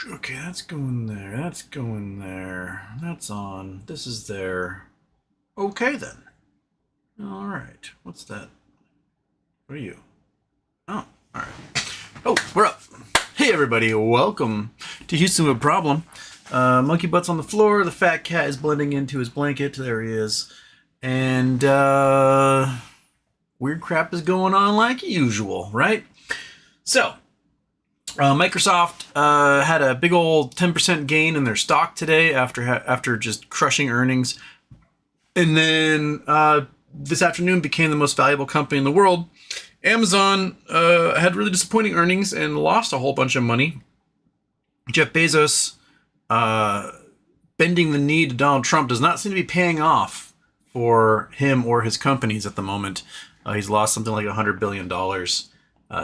Okay, that's going there. That's going there. That's on. This is there. Okay, then. All right. What's that? What are you? Oh, all right. Oh, we're up. Hey, everybody. Welcome to Houston with a Problem. Monkey butt's on the floor. The fat cat is blending into his blanket. There he is. And weird crap is going on like usual, right? So, Microsoft had a big old 10% gain in their stock today after just crushing earnings. And then this afternoon became the most valuable company in the world. Amazon had really disappointing earnings and lost a whole bunch of money. Jeff Bezos bending the knee to Donald Trump does not seem to be paying off for him or his companies at the moment. He's lost something like $100 billion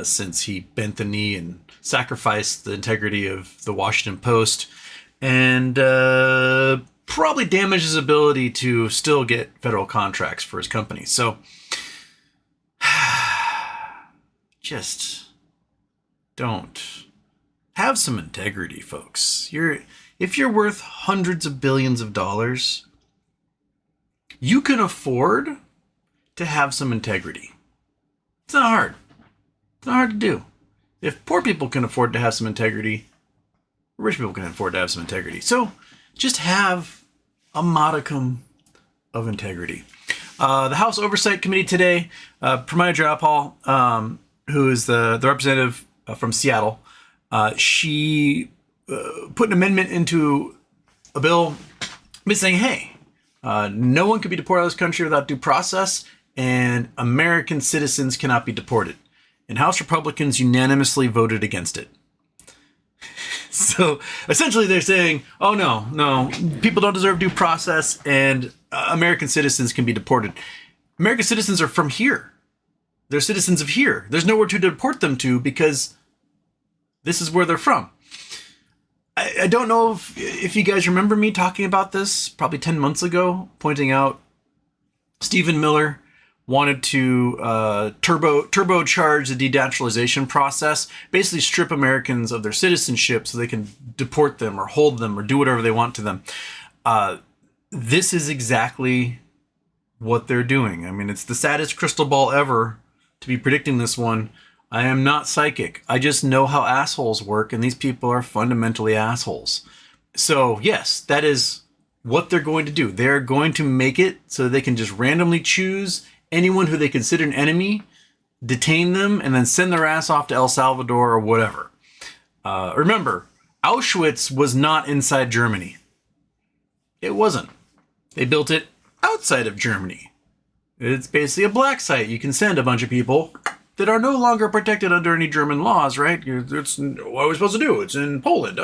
since he bent the knee and sacrificed the integrity of the Washington Post, and probably damaged his ability to still get federal contracts for his company. So just don't. Have some integrity, folks. If you're worth hundreds of billions of dollars, you can afford to have some integrity. It's not hard. It's not hard to do. If poor people can afford to have some integrity, rich people can afford to have some integrity. So just have a modicum of integrity. The House Oversight Committee today, Pramila Jayapal, who is the representative from Seattle, she put an amendment into a bill saying, hey, no one can be deported out of this country without due process, and American citizens cannot be deported. And House Republicans unanimously voted against it. So essentially they're saying, oh, no, people don't deserve due process, and American citizens can be deported. American citizens are from here. They're citizens of here. There's nowhere to deport them to because this is where they're from. I don't know if you guys remember me talking about this probably 10 months ago, pointing out Stephen Miller wanted to turbocharge the denaturalization process, basically strip Americans of their citizenship so they can deport them or hold them or do whatever they want to them. This is exactly what they're doing. I mean, it's the saddest crystal ball ever to be predicting this one. I am not psychic. I just know how assholes work, and these people are fundamentally assholes. So yes, that is what they're going to do. They're going to make it so they can just randomly choose anyone who they consider an enemy, detain them, and then send their ass off to El Salvador or whatever. Remember, Auschwitz was not inside Germany. It wasn't. They built it outside of Germany. It's basically a black site. You can send a bunch of people that are no longer protected under any German laws, right? It's, what are we supposed to do? It's in Poland.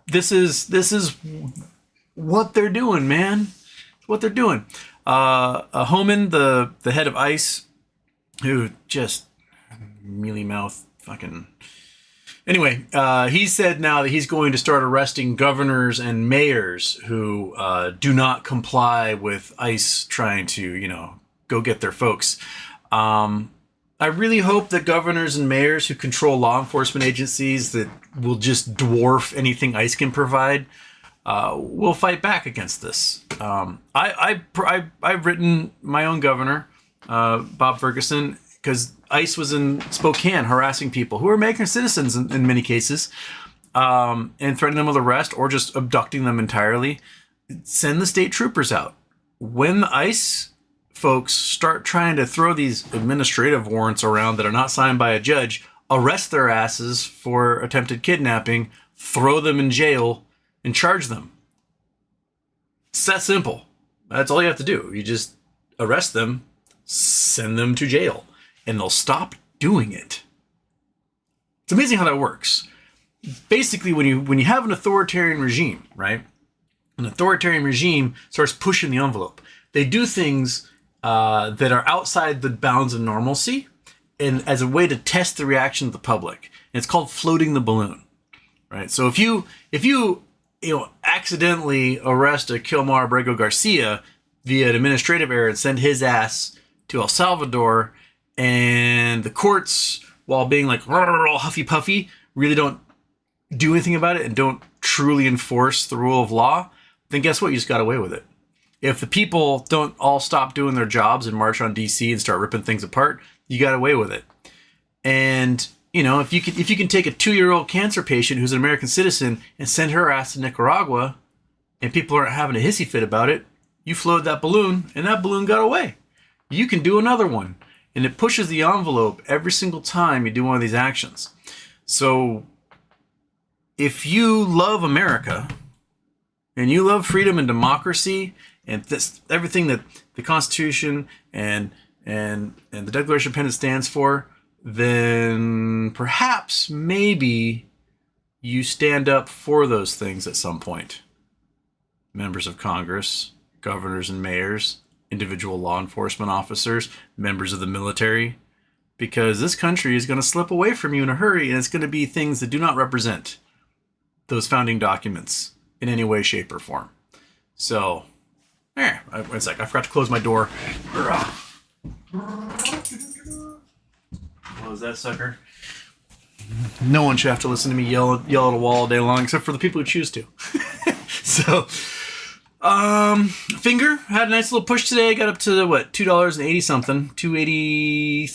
This is what they're doing, man. It's what they're doing. Homan, the head of ICE, who just mealy mouth fucking. Anyway, he said now that he's going to start arresting governors and mayors who do not comply with ICE trying to, go get their folks. I really hope that governors and mayors who control law enforcement agencies that will just dwarf anything ICE can provide will fight back against this. I've written my own governor, Bob Ferguson, because ICE was in Spokane harassing people who are American citizens in many cases, and threatening them with arrest or just abducting them entirely. Send the state troopers out. When the ICE folks start trying to throw these administrative warrants around that are not signed by a judge, arrest their asses for attempted kidnapping, throw them in jail, and charge them. It's that simple. That's all you have to do. You just arrest them, send them to jail, and they'll stop doing it. It's amazing how that works. Basically, when you have an authoritarian regime, right? An authoritarian regime starts pushing the envelope. They do things that are outside the bounds of normalcy, and as a way to test the reaction of the public. And it's called floating the balloon, right? So if you accidentally arrest a Kilmar Abrego Garcia via an administrative error and send his ass to El Salvador, and the courts, while being like all huffy puffy, really don't do anything about it and don't truly enforce the rule of law, then guess what? You just got away with it. If the people don't all stop doing their jobs and march on DC and start ripping things apart, you got away with it. And if you can take a 2-year-old cancer patient who's an American citizen and send her ass to Nicaragua, and people aren't having a hissy fit about it, you floated that balloon, and that balloon got away. You can do another one, and it pushes the envelope every single time you do one of these actions. So, if you love America, and you love freedom and democracy, and everything that the Constitution and the Declaration of Independence stands for, then perhaps, maybe, you stand up for those things at some point. Members of Congress, governors and mayors, individual law enforcement officers, members of the military, because this country is going to slip away from you in a hurry, and it's going to be things that do not represent those founding documents in any way, shape, or form. So, one sec, I forgot to close my door. Close that sucker. No one should have to listen to me yell at a wall all day long, except for the people who choose to. So, Finger had a nice little push today. Got up to what, $2.80 something, $2.91.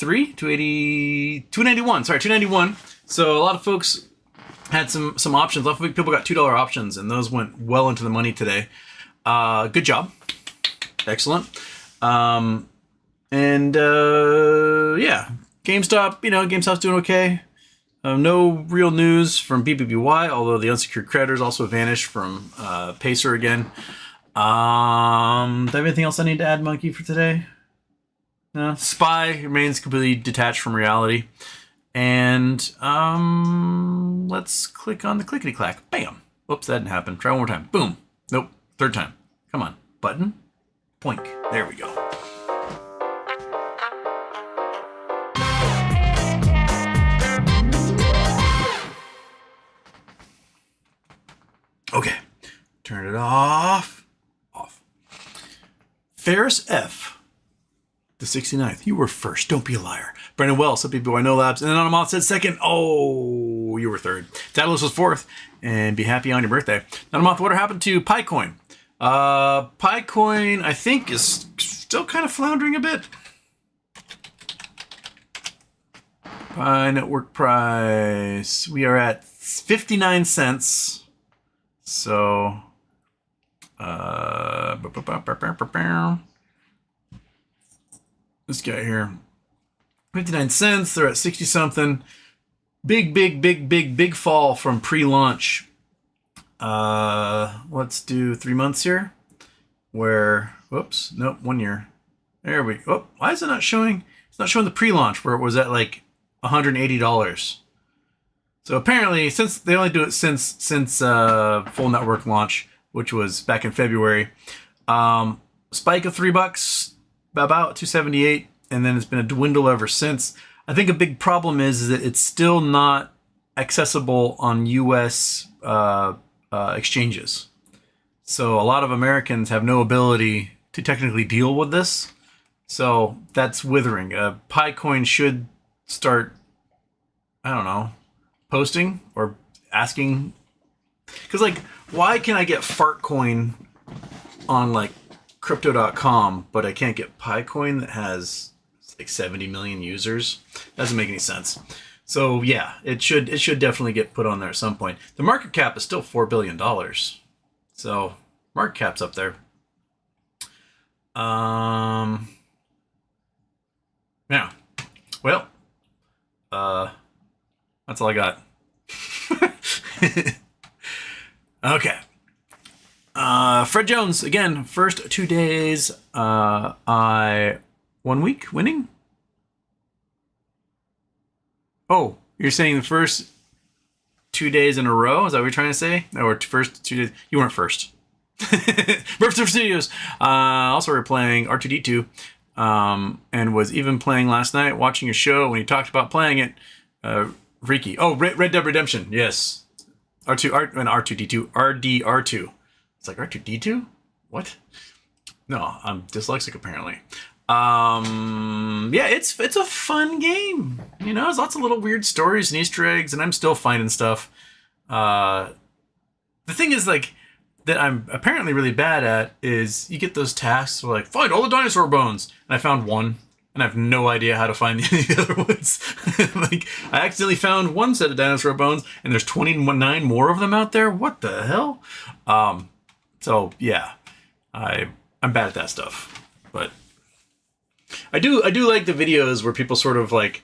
Sorry, $2.91. So a lot of folks had some options. A lot of people got $2 options, and those went well into the money today. Good job, excellent. Yeah, GameStop. GameStop's doing okay. No real news from BBBY, although the unsecured creditors also vanished from Pacer again. Do I have anything else I need to add, Monkey, for today? No. SPY remains completely detached from reality. And let's click on the clickety-clack. Bam! Oops, that didn't happen. Try one more time. Boom. Nope. Third time. Come on. Button. Poink. There we go. Okay. Turn it off. Ferris F. The 69th. You were first. Don't be a liar. Brandon Wells, some people I know labs. And then Anamath said second. Oh, you were third. Daedalus was fourth. And be happy on your birthday. Anamath, what happened to Picoin? Picoin, I think, is still kind of floundering a bit. Pi network price. We are at 59 cents. So, this guy here, 59 cents. They're at 60 something. Big fall from pre-launch. Let's do 3 months here. Whoops, nope, 1 year. There we go. Oh, why is it not showing? It's not showing the pre-launch where it was at like $180. So apparently, since they only do it since full network launch, which was back in February, spike of $3, about 278, and then it's been a dwindle ever since. I think a big problem is that it's still not accessible on U.S. Exchanges. So a lot of Americans have no ability to technically deal with this. So that's withering. Picoin should start, I don't know, posting or asking. Because, like, why can I get Fartcoin on, like, crypto.com, but I can't get Picoin that has, like, 70 million users? Doesn't make any sense. So, yeah, it should definitely get put on there at some point. The market cap is still $4 billion. So, market cap's up there. Yeah. Well, that's all I got. Okay. Fred Jones, again, first 2 days, 1 week winning? Oh, you're saying the first 2 days in a row? Is that what you're trying to say? Or first 2 days? You weren't first. Burfster Studios. Also, we're playing R2D2, and was even playing last night, watching a show when he talked about playing it. Freaky. Oh, Red Dead Redemption. Yes. R2D2. RDR2. It's like R2D2? What? No, I'm dyslexic apparently. Yeah, it's a fun game. There's lots of little weird stories and Easter eggs, and I'm still finding stuff. The thing is, like, that I'm apparently really bad at is you get those tasks where, like, find all the dinosaur bones. And I found one, and I have no idea how to find any of the other ones. Like, I accidentally found one set of dinosaur bones, and there's 29 more of them out there. What the hell? So, yeah. I'm bad at that stuff. But I do like the videos where people sort of, like,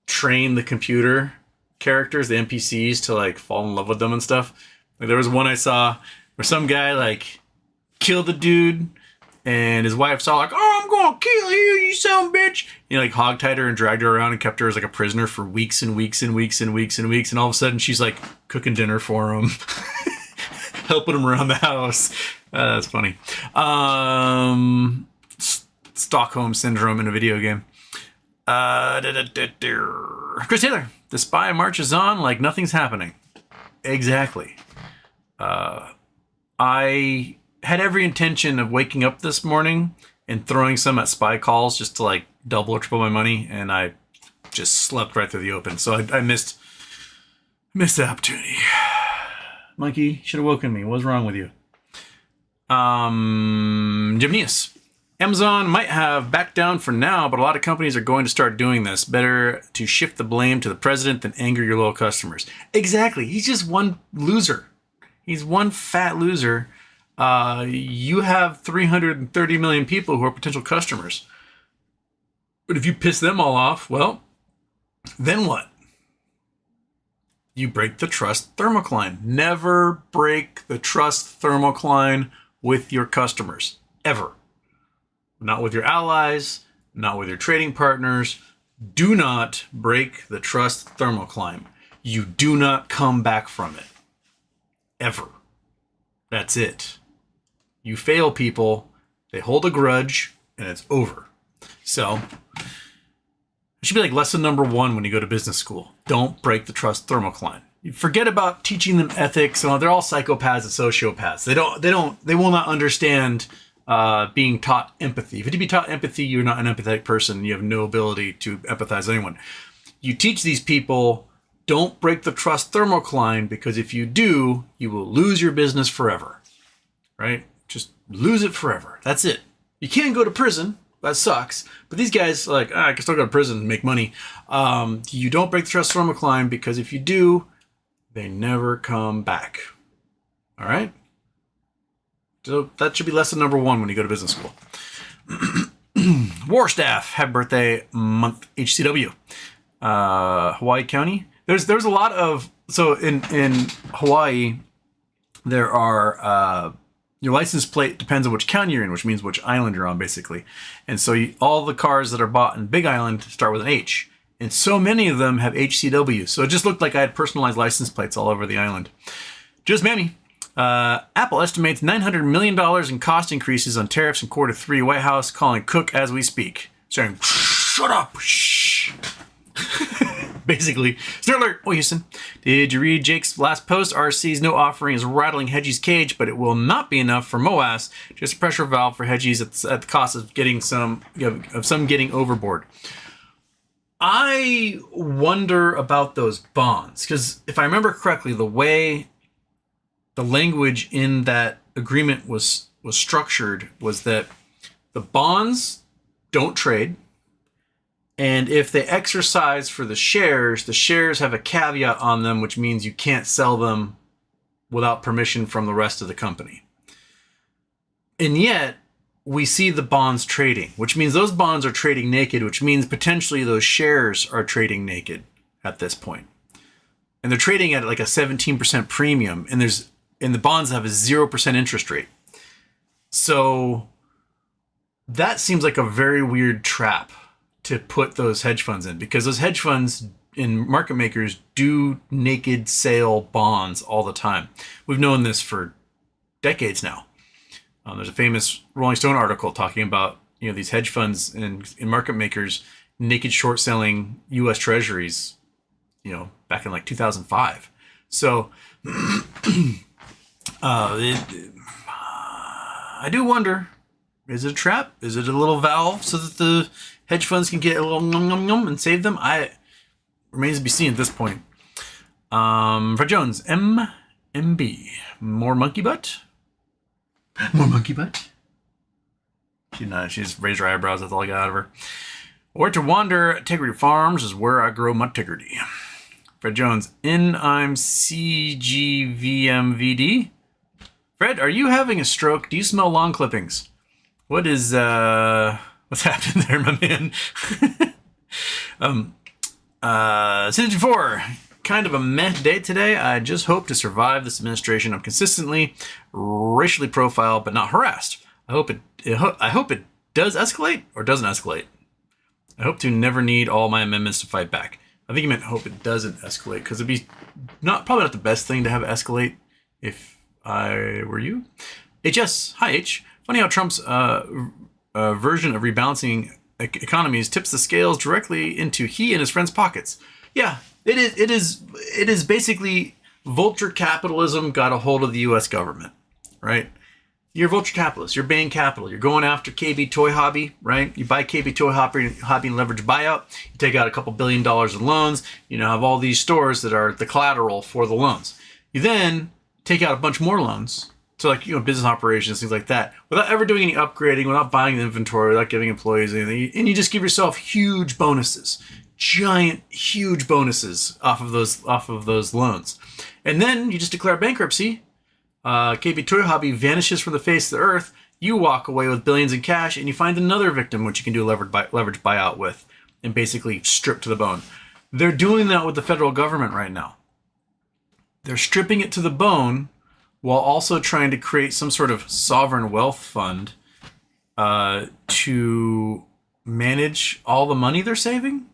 train the computer characters, the NPCs, to, like, fall in love with them and stuff. Like, there was one I saw where some guy, like, killed a dude, and his wife saw, like, oh, I'm gonna kill you, you son of a bitch. You know, like, hogtied her and dragged her around and kept her as, like, a prisoner for weeks and weeks and weeks and weeks and weeks. And all of a sudden, she's, like, cooking dinner for him, helping him around the house. That's funny. Stockholm Syndrome in a video game. Chris Taylor, the spy marches on like nothing's happening. Exactly. I had every intention of waking up this morning and throwing some at spy calls just to, like, double or triple my money, and I just slept right through the open. So I missed the opportunity. Monkey should have woken me. What's wrong with you? Gymnius. Amazon might have backed down for now, but a lot of companies are going to start doing this. Better to shift the blame to the president than anger your loyal customers. Exactly. He's just one loser. He's one fat loser. You have 330 million people who are potential customers. But if you piss them all off, well, then what? You break the trust thermocline. Never break the trust thermocline with your customers. Ever. Not with your allies, not with your trading partners. Do not break the trust thermocline. You do not come back from it. Ever. That's it. You fail people, they hold a grudge, and it's over. So, it should be like lesson number 1 when you go to business school. Don't break the trust thermocline. You forget about teaching them ethics. They're all psychopaths and sociopaths. They will not understand being taught empathy. If you be taught empathy, you're not an empathetic person. You have no ability to empathize with anyone. You teach these people, don't break the trust thermocline, because if you do, you will lose your business forever. Right? Just lose it forever. That's it. You can't go to prison. That sucks. But these guys are like, I can still go to prison and make money. You don't break the trust thermocline, because if you do, they never come back. All right? So that should be lesson number 1 when you go to business school. War staff, happy birthday month, HCW. Hawaii County. There's a lot of, so in Hawaii, there are, your license plate depends on which county you're in, which means which island you're on, basically. And so all the cars that are bought in Big Island start with an H. And so many of them have HCW. So it just looked like I had personalized license plates all over the island. Just Mammy. Apple estimates $900 million in cost increases on tariffs in Q3. White House calling Cook as we speak. Saying, shut up. Shh. Basically. Snare alert. Oh, Houston. Did you read Jake's last post? RC's no offering is rattling Hedgie's cage, but it will not be enough for MOAS. Just a pressure valve for Hedgie's at the cost of getting some getting overboard. I wonder about those bonds, because if I remember correctly, the way the language in that agreement was structured was that the bonds don't trade, and if they exercise for the shares have a caveat on them, which means you can't sell them without permission from the rest of the company. And yet, we see the bonds trading, which means those bonds are trading naked, which means potentially those shares are trading naked at this point. And they're trading at like a 17% premium, and the bonds have a 0% interest rate. So that seems like a very weird trap to put those hedge funds in, because those hedge funds and market makers do naked sale bonds all the time. We've known this for decades now. There's a famous Rolling Stone article talking about, these hedge funds and market makers naked short selling U.S. Treasuries, back in like 2005. So I do wonder, is it a trap? Is it a little valve so that the hedge funds can get a little nom nom nom and save them? Remains to be seen at this point. Fred Jones, MB. More monkey butt? More monkey butt? She's raised her eyebrows. That's all I got out of her. Where to wander, Integrity Farms is where I grow my integrity. Fred Jones, I'm CGVMVD. Fred, are you having a stroke? Do you smell lawn clippings? What's happening there, my man? 64. Kind of a meh day today. I just hope to survive this administration. I'm consistently racially profiled, but not harassed. I hope it does escalate or doesn't escalate. I hope to never need all my amendments to fight back. I think he meant hope it doesn't escalate, because it'd be probably not the best thing to have it escalate if I were you. HS, hi H. Funny how Trump's version of rebalancing economies tips the scales directly into he and his friends' pockets. Yeah, it is basically vulture capitalism got a hold of the U.S. government, right? You're a vulture capitalist. You're baying capital. You're going after KB Toy Hobby, right? You buy KB Toy Hobby and leverage buyout. You take out a couple $1 billion in loans. You now have all these stores that are the collateral for the loans. You then take out a bunch more loans. So like, business operations, things like that, without ever doing any upgrading, without buying the inventory, without giving employees anything. And you just give yourself huge bonuses, giant, huge bonuses off of those loans. And then you just declare bankruptcy. KB Toy Hobby vanishes from the face of the earth. You walk away with billions in cash, and you find another victim, which you can do a leverage buyout with, and basically strip to the bone. They're doing that with the federal government right now. They're stripping it to the bone while also trying to create some sort of sovereign wealth fund to manage all the money they're saving.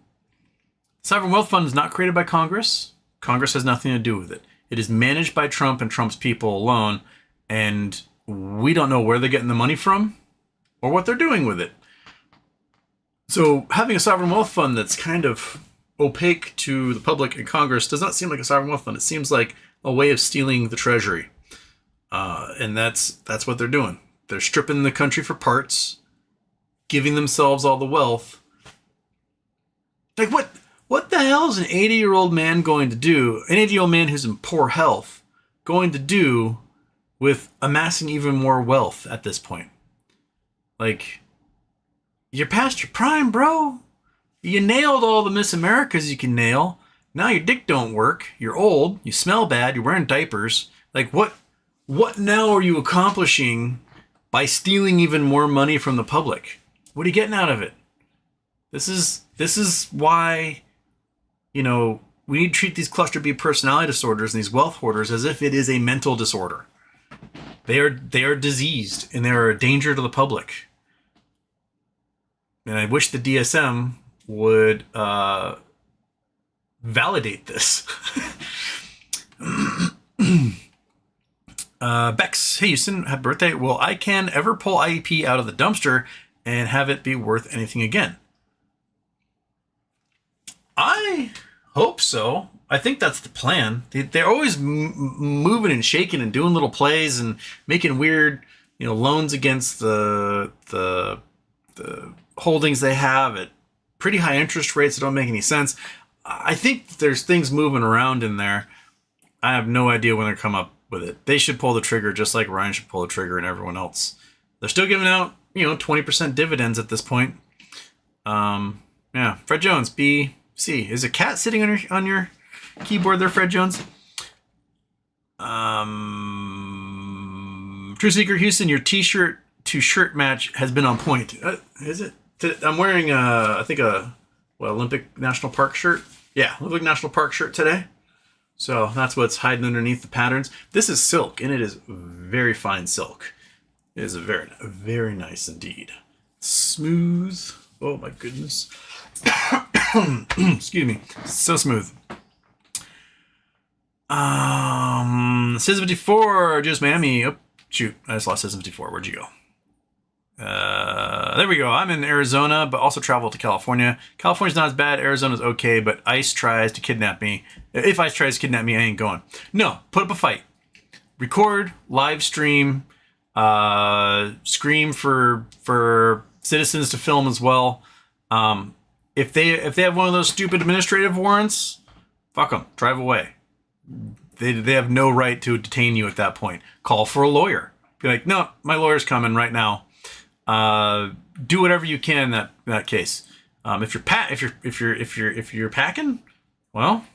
Sovereign wealth fund is not created by Congress. Congress has nothing to do with it. It is managed by Trump and Trump's people alone, and we don't know where they're getting the money from or what they're doing with it. So having a sovereign wealth fund that's kind of opaque to the public and Congress does not seem like a sovereign wealth fund. It seems like a way of stealing the treasury. And that's what they're doing. They're stripping the country for parts, giving themselves all the wealth. Like what the hell is an 80-year-old man going to do, an 80-year-old man who's in poor health, going to do with amassing even more wealth at this point? Like, you're past your prime, bro. You nailed all the Miss Americas you can nail. Now your dick don't work. You're old. You smell bad. You're wearing diapers. Like, what now are you accomplishing by stealing even more money from the public? What are you getting out of it? This is why, we need to treat these cluster B personality disorders and these wealth hoarders as if it is a mental disorder. They are diseased, and they are a danger to the public. And I wish the DSM would validate this. Bex, hey Houston, happy birthday. Will ICANN ever pull IEP out of the dumpster and have it be worth anything again? I hope so. I think that's the plan. They're always moving and shaking and doing little plays and making weird, loans against the holdings they have at pretty high interest rates that don't make any sense. I think there's things moving around in there. I have no idea when they're come up with it. They should pull the trigger just like Ryan should pull the trigger and everyone else. They're still giving out, 20% dividends at this point. Yeah. Fred Jones, BC. Is a cat sitting on your keyboard there, Fred Jones? True Seeker Houston, your t-shirt to shirt match has been on point. Is it? I'm wearing I think a Olympic National Park shirt. Yeah, Olympic National Park shirt today. So that's what's hiding underneath the patterns. This is silk, and it is very fine silk. It is very, very nice indeed. Smooth. Oh my goodness. Excuse me. So smooth. Citizen 54, just Miami. Oh, shoot. I just lost Citizen 54. Where'd you go? There we go. I'm in Arizona, but also travel to California. California's not as bad. Arizona's okay, but ICE tries to kidnap me. If ICE tries to kidnap me, I ain't going. No, put up a fight. Record, live stream, scream for citizens to film as well. If they have one of those stupid administrative warrants, fuck them. Drive away. they have no right to detain you at that point. Call for a lawyer. Be like, no, my lawyer's coming right now. Do whatever you can in that case. If you're packing, well,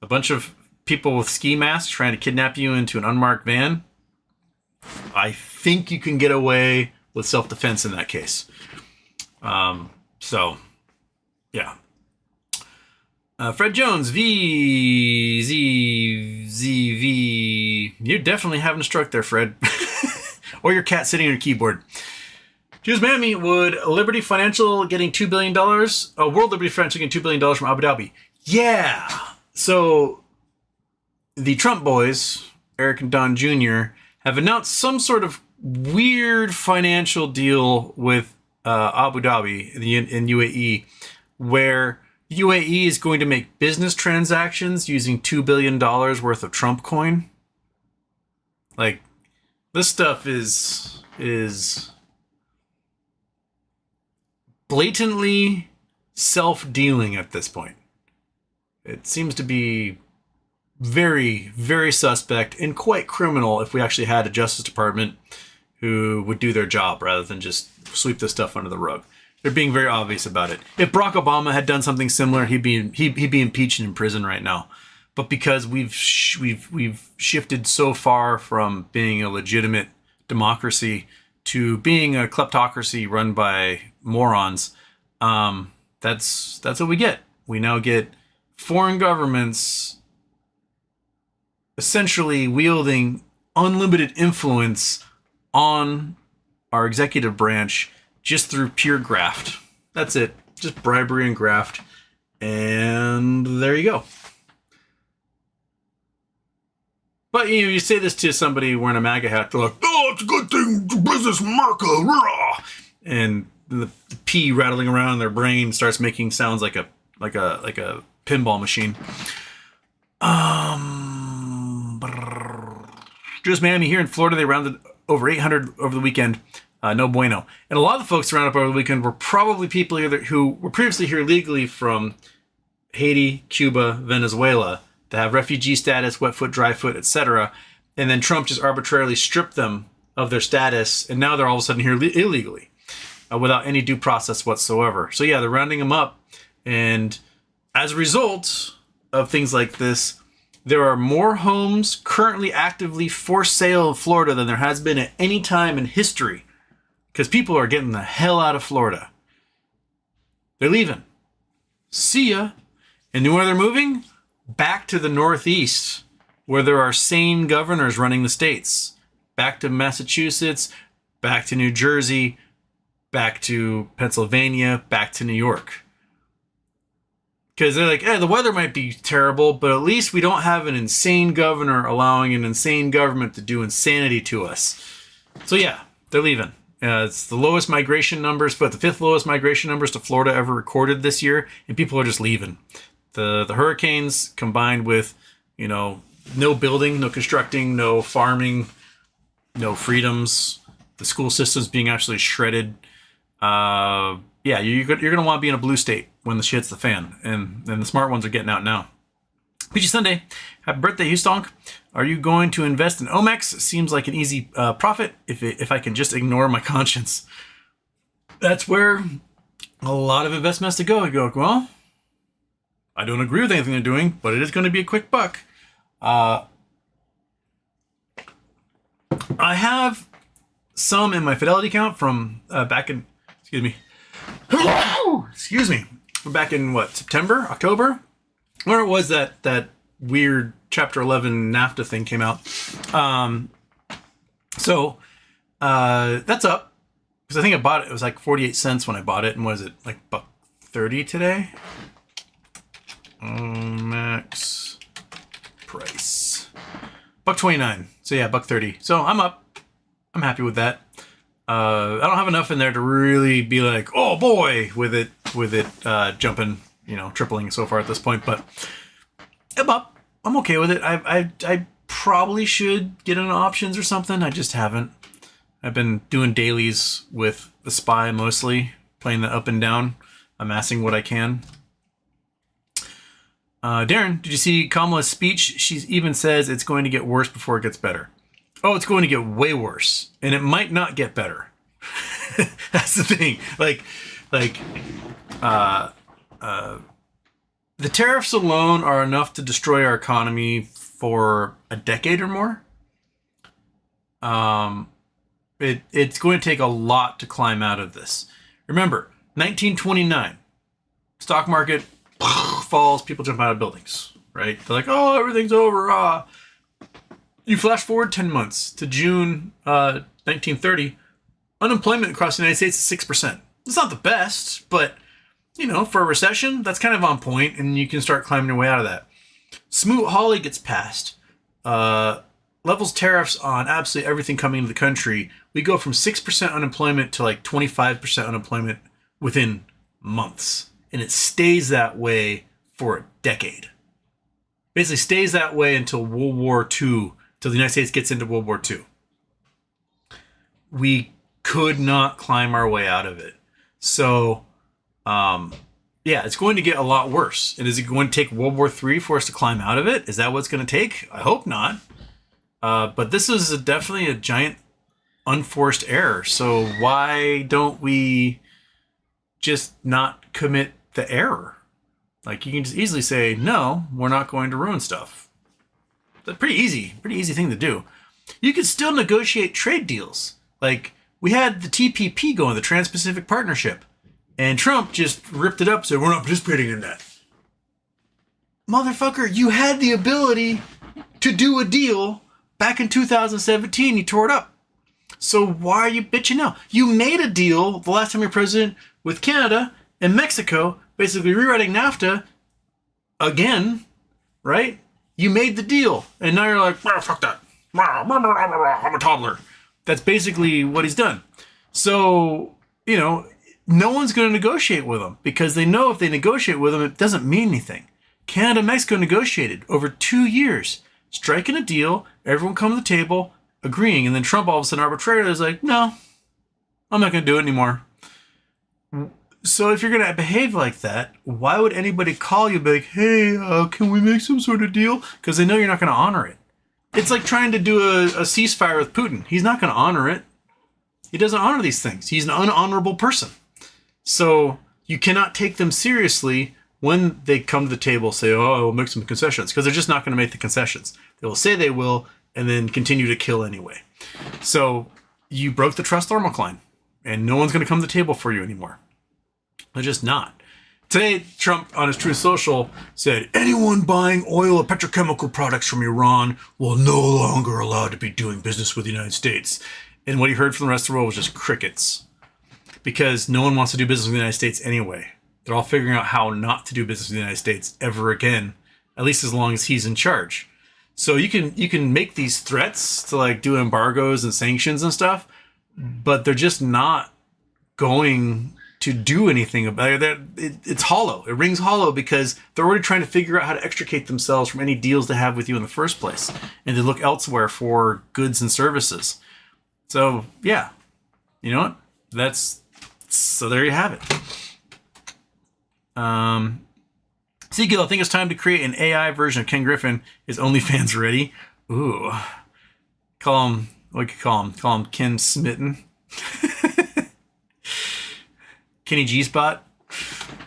a bunch of people with ski masks trying to kidnap you into an unmarked van, I think you can get away with self-defense in that case. So, yeah. Fred Jones, VZZV. You're definitely having a stroke there, Fred. Or your cat sitting on your keyboard. Choose Mammy, would Liberty Financial getting $2 billion? World Liberty Financial getting $2 billion from Abu Dhabi. Yeah. So, the Trump boys, Eric and Don Jr., have announced some sort of weird financial deal with Abu Dhabi in UAE, where UAE is going to make business transactions using $2 billion worth of Trump coin. Like, this stuff is blatantly self-dealing at this point. It seems to be very, very suspect and quite criminal if we actually had a Justice Department who would do their job rather than just sweep this stuff under the rug. They're being very obvious about it. If Barack Obama had done something similar, he'd be impeached and in prison right now. But because we've shifted so far from being a legitimate democracy to being a kleptocracy run by morons, that's what we get. We now get foreign governments essentially wielding unlimited influence on our executive branch just through pure graft. That's it. Just bribery and graft. And there you go. But you say this to somebody wearing a MAGA hat, they're like, oh, it's a good thing, business America, rah! And the P rattling around in their brain starts making sounds like a pinball machine. Just Miami here in Florida, they rounded over 800 over the weekend. No bueno. And a lot of the folks around up over the weekend were probably people who were previously here legally from Haiti, Cuba, Venezuela, to have refugee status, wet foot, dry foot, etc. And then Trump just arbitrarily stripped them of their status, and now they're all of a sudden here illegally, without any due process whatsoever. So yeah, they're rounding them up, and as a result of things like this, there are more homes currently actively for sale in Florida than there has been at any time in history, because people are getting the hell out of Florida. They're leaving. See ya. And where they're moving? Back to the Northeast, where there are sane governors running the states. Back to Massachusetts, back to New Jersey, back to Pennsylvania, back to New York. Because they're like, the weather might be terrible, but at least we don't have an insane governor allowing an insane government to do insanity to us. So yeah, they're leaving. It's the lowest migration numbers, but the fifth lowest migration numbers to Florida ever recorded this year, and people are just leaving. The hurricanes combined with, no building, no constructing, no farming, no freedoms, the school system's being absolutely shredded. You're going to want to be in a blue state when the shit hits the fan, and the smart ones are getting out now. Peachy Sunday, happy birthday, Houstonk. Are you going to invest in Omex? Seems like an easy profit if I can just ignore my conscience. That's where a lot of investment has to go. I go, well, I don't agree with anything they're doing, but it is going to be a quick buck. I have some in my Fidelity account from back in, from back in September, October, where it was that weird Chapter 11 NAFTA thing came out. So that's up, because I think I bought it. It was like 48 cents when I bought it, and was it like $1.30 today? Max price $1.29. So yeah, $1.30. So I'm up. I'm happy with that. I don't have enough in there to really be like, oh boy, with it jumping, tripling so far at this point. But I'm up. I'm okay with it. I probably should get into options or something. I just haven't. I've been doing dailies with the SPY mostly, playing the up and down, amassing what I can. Darren, did you see Kamala's speech? She even says it's going to get worse before it gets better. Oh, it's going to get way worse, and it might not get better. That's the thing. The tariffs alone are enough to destroy our economy for a decade or more. It's going to take a lot to climb out of this. Remember, 1929, stock market falls, people jump out of buildings, right? They're like, oh, everything's over. You flash forward 10 months to June 1930, unemployment across the United States is 6%. It's not the best, but, for a recession, that's kind of on point, and you can start climbing your way out of that. Smoot-Hawley gets passed. Levels tariffs on absolutely everything coming into the country. We go from 6% unemployment to like 25% unemployment within months. And it stays that way for a decade. Basically stays that way until World War II, till the United States gets into World War II. We could not climb our way out of it. So, it's going to get a lot worse. And is it going to take World War III for us to climb out of it? Is that what it's going to take? I hope not. But this is definitely a giant unforced error. So why don't we just not commit the error? Like, you can just easily say, no, we're not going to ruin stuff. That's pretty easy thing to do. You can still negotiate trade deals. Like, we had the TPP going, the Trans-Pacific Partnership, and Trump just ripped it up, said, we're not participating in that. Motherfucker, you had the ability to do a deal back in 2017, you tore it up. So why are you bitching now? You made a deal the last time you were president with Canada and Mexico, basically rewriting NAFTA again, right? You made the deal, and now you're like, fuck that. I'm a toddler. That's basically what he's done. So, no one's going to negotiate with him because they know if they negotiate with him, it doesn't mean anything. Canada and Mexico negotiated over 2 years, striking a deal, everyone come to the table, agreeing, and then Trump all of a sudden arbitrarily is like, no, I'm not going to do it anymore. So if you're going to behave like that, why would anybody call you and be like, hey, can we make some sort of deal? Because they know you're not going to honor it. It's like trying to do a ceasefire with Putin. He's not going to honor it. He doesn't honor these things. He's an unhonorable person. So you cannot take them seriously when they come to the table, say, oh, we'll make some concessions, because they're just not going to make the concessions. They will say they will, and then continue to kill anyway. So you broke the trust thermocline, and no one's going to come to the table for you anymore. They're just not. Today, Trump, on his Truth Social, said, anyone buying oil or petrochemical products from Iran will no longer allowed to be doing business with the United States. And what he heard from the rest of the world was just crickets. Because no one wants to do business with the United States anyway. They're all figuring out how not to do business with the United States ever again, at least as long as he's in charge. So you can make these threats to like do embargoes and sanctions and stuff, but they're just not going to do anything about it. It's hollow. It rings hollow because they're already trying to figure out how to extricate themselves from any deals they have with you in the first place, and to look elsewhere for goods and services. So yeah, you know what? So there you have it. Seagill, I think it's time to create an AI version of Ken Griffin. Is OnlyFans ready? Ooh. Call him, what could you call him? Call him Ken Smitten. Kenny G-Spot.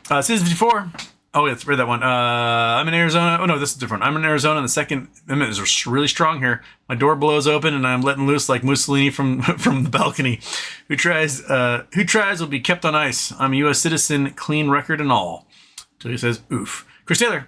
Citizen 54. Oh, yeah, let's read that one. I'm in Arizona. Oh, no, this is different. I'm in Arizona, and the Second Amendment is really strong here. My door blows open, and I'm letting loose like Mussolini from the balcony. Who tries will be kept on ice. I'm a U.S. citizen, clean record and all. So he says, oof. Chris Taylor.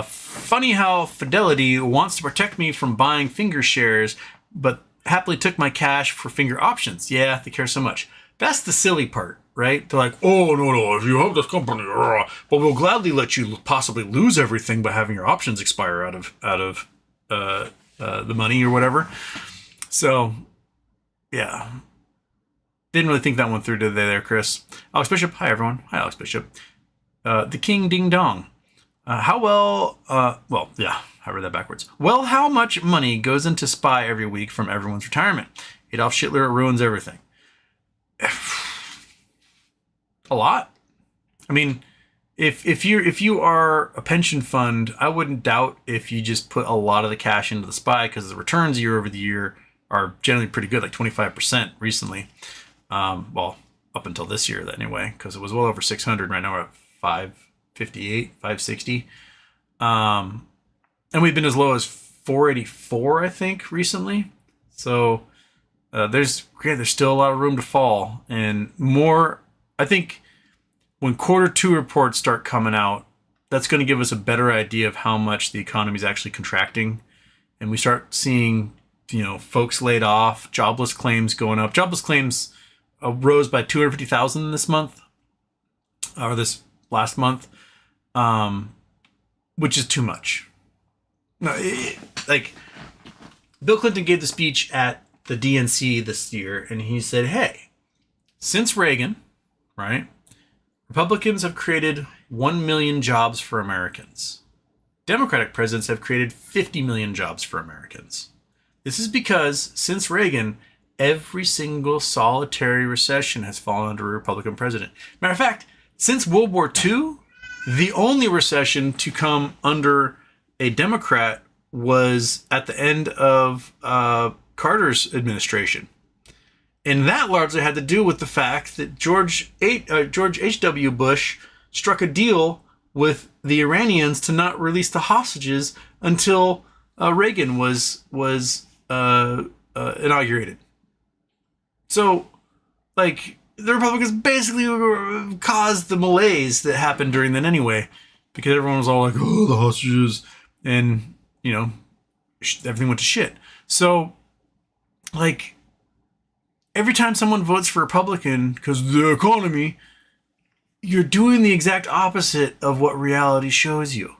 Funny how Fidelity wants to protect me from buying finger shares, but happily took my cash for finger options. Yeah, they care so much. That's the silly part, right? They're like, oh, no, if you have this company, but we'll gladly let you possibly lose everything by having your options expire out of the money or whatever. So, yeah. Didn't really think that one through, did they there, Chris? Alex Bishop. Hi, everyone. Hi, Alex Bishop. The King Ding Dong. I read that backwards. Well, how much money goes into SPY every week from everyone's retirement? Adolf Hitler ruins everything. A lot. I mean, if you are a pension fund, I wouldn't doubt if you just put a lot of the cash into the SPY, because the returns year over the year are generally pretty good, like 25% recently. Well, up until this year, anyway, because it was well over 600. Right now we're at 558, 560, and we've been as low as 484, I think, recently. So there's still a lot of room to fall, and more. I think when Q2 reports start coming out, that's going to give us a better idea of how much the economy is actually contracting, and we start seeing, folks laid off, jobless claims going up. Jobless claims rose by 250,000 this month, or this last month, which is too much. No, like Bill Clinton gave the speech at the DNC this year, and he said, "Hey, since Reagan, right? Republicans have created 1 million jobs for Americans. Democratic presidents have created 50 million jobs for Americans. This is because since Reagan, every single solitary recession has fallen under a Republican president. Matter of fact, since World War II, the only recession to come under a Democrat was at the end of Carter's administration. And that largely had to do with the fact that George H.W. Bush struck a deal with the Iranians to not release the hostages until Reagan was inaugurated. So, like, the Republicans basically caused the malaise that happened during then anyway, because everyone was all like, "Oh, the hostages," and everything went to shit. So, like, every time someone votes for Republican because of the economy, you're doing the exact opposite of what reality shows you.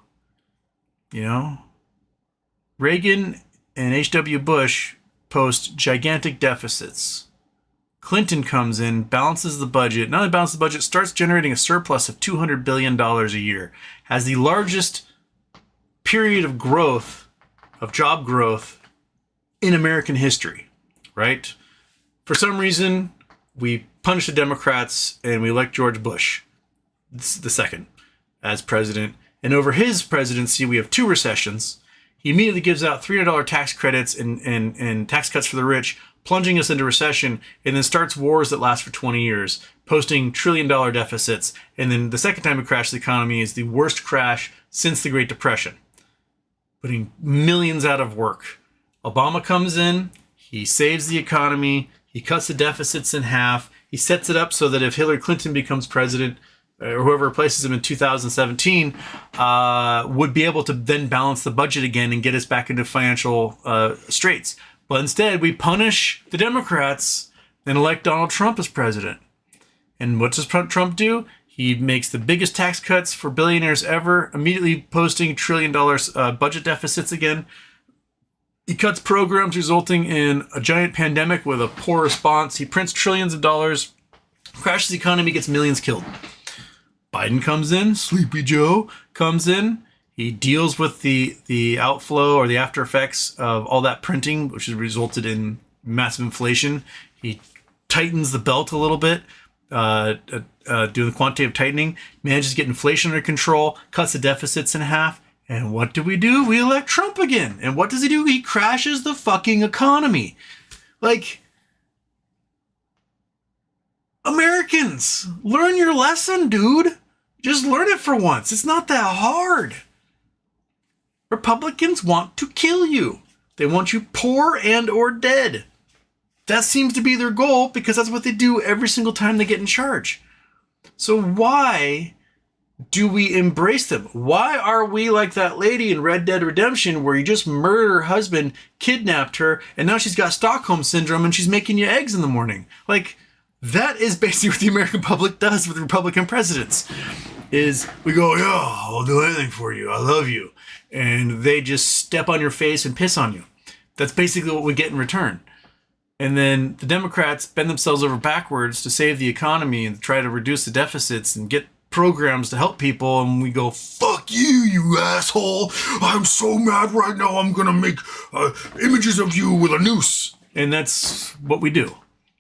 Reagan and H.W. Bush post gigantic deficits. Clinton comes in, balances the budget, not only balances the budget, starts generating a surplus of $200 billion a year, has the largest period of growth, of job growth in American history, right? For some reason, we punish the Democrats and we elect George Bush the second as president. And over his presidency, we have 2 recessions. He immediately gives out $300 tax credits and tax cuts for the rich, plunging us into recession, and then starts wars that last for 20 years, posting trillion-dollar deficits. And then the second time we crash the economy is the worst crash since the Great Depression, putting millions out of work. Obama comes in, he saves the economy, he cuts the deficits in half. He sets it up so that if Hillary Clinton becomes president, or whoever replaces him in 2017, would be able to then balance the budget again and get us back into financial straits. But instead, we punish the Democrats and elect Donald Trump as president. And what does Trump do? He makes the biggest tax cuts for billionaires ever, immediately posting $1 trillion budget deficits again. He cuts programs, resulting in a giant pandemic with a poor response. He prints trillions of dollars, crashes the economy, gets millions killed. Biden comes in, Sleepy Joe comes in. He deals with the outflow or the after effects of all that printing, which has resulted in massive inflation. He tightens the belt a little bit, doing the quantitative tightening, manages to get inflation under control, cuts the deficits in half. And what do? We elect Trump again. And what does he do? He crashes the fucking economy. Like, Americans, learn your lesson, dude. Just learn it for once. It's not that hard. Republicans want to kill you. They want you poor and or dead. That seems to be their goal, because that's what they do every single time they get in charge. So why do we embrace them? Why are we like that lady in Red Dead Redemption, where you just murdered her husband, kidnapped her, and now she's got Stockholm Syndrome and she's making you eggs in the morning? Like, that is basically what the American public does with Republican presidents. Is we go, "Yeah, I'll do anything for you. I love you." And they just step on your face and piss on you. That's basically what we get in return. And then the Democrats bend themselves over backwards to save the economy and try to reduce the deficits and get programs to help people, and we go, "Fuck you, you asshole. I'm so mad right now, I'm gonna make images of you with a noose." And that's what we do.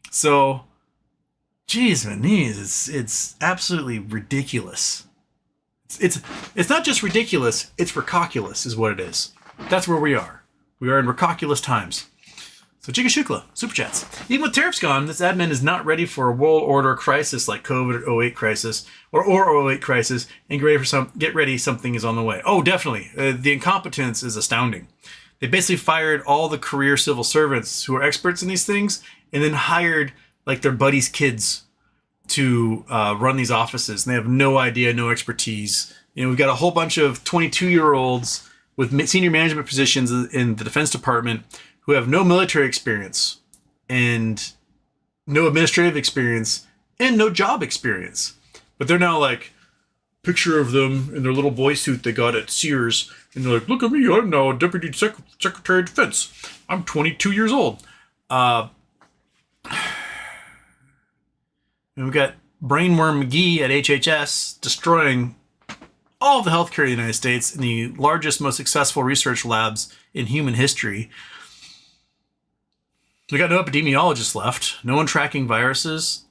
So, geez, man, it's absolutely ridiculous. It's not just ridiculous, it's recalculous is what it is. That's where we are. We are in recalculous times. So Chica Shukla, Super Chats. Even with tariffs gone, this admin is not ready for a world order crisis like COVID or 08 crisis or 08 crisis, and get ready, something is on the way. Oh, definitely. The incompetence is astounding. They basically fired all the career civil servants who are experts in these things and then hired like their buddies' kids to run these offices. And they have no idea, no expertise. You know, we've got a whole bunch of 22-year-olds with senior management positions in the Defense Department who have no military experience and no administrative experience and no job experience. But they're now like, picture of them in their little boy suit they got at Sears. And they're like, look at me, I'm now a Deputy Secretary of Defense. I'm 22 years old. And we've got Brainworm McGee at HHS destroying all of the healthcare in the United States in the largest, most successful research labs in human history. We got no epidemiologists left. No one tracking viruses.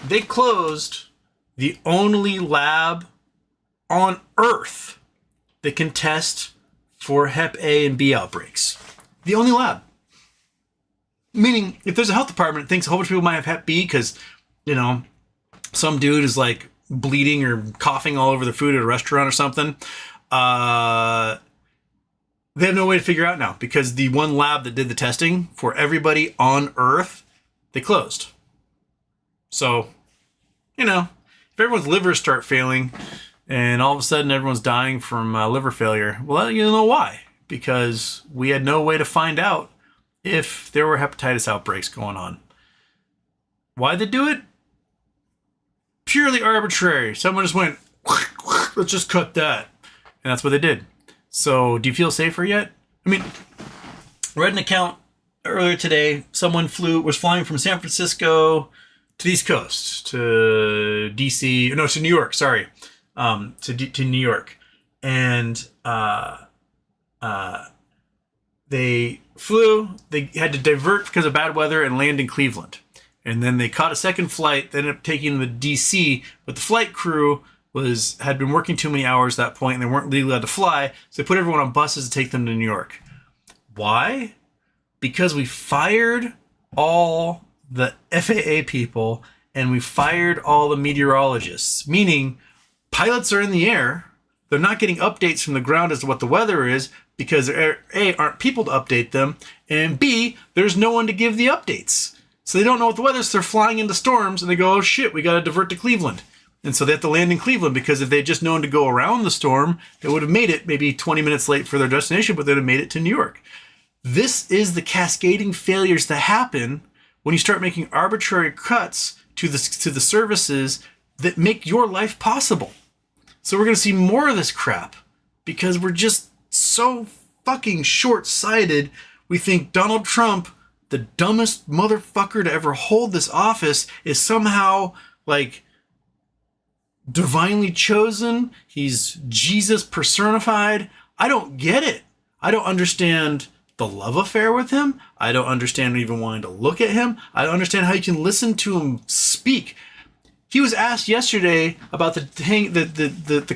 They closed the only lab on Earth that can test for Hep A and B outbreaks. The only lab. Meaning, if there's a health department that thinks a whole bunch of people might have Hep B because, you know, some dude is like bleeding or coughing all over the food at a restaurant or something, they have no way to figure out now because the one lab that did the testing for everybody on Earth, they closed. So, you know, if everyone's livers start failing and all of a sudden everyone's dying from liver failure, well, you know why? Because we had no way to find out if there were hepatitis outbreaks going on. Why'd they do it? Purely arbitrary. Someone just went, let's just cut that. And that's what they did. So, do you feel safer yet? I mean, I read an account earlier today. Someone was flying from San Francisco to the East Coast, to DC, no, to New York, sorry, to New York. And they flew, they had to divert because of bad weather and land in Cleveland. And then they caught a second flight, they ended up taking them to DC, but the flight crew had been working too many hours at that point and they weren't legally allowed to fly, so they put everyone on buses to take them to New York. Why? Because we fired all the FAA people and we fired all the meteorologists, meaning pilots are in the air, they're not getting updates from the ground as to what the weather is because there, A, aren't people to update them, and B, there's no one to give the updates. So they don't know what the weather is, so they're flying into storms and they go, oh shit, we got to divert to Cleveland. And so they have to land in Cleveland because if they'd just known to go around the storm, they would have made it maybe 20 minutes late for their destination, but they'd have made it to New York. This is the cascading failures that happen when you start making arbitrary cuts to the services that make your life possible. So we're going to see more of this crap because we're just so fucking short-sighted. We think Donald Trump, the dumbest motherfucker to ever hold this office, is somehow like divinely chosen. He's Jesus personified. I don't get it. I don't understand the love affair with him. I don't understand even wanting to look at him. I don't understand how you can listen to him speak. He was asked yesterday about the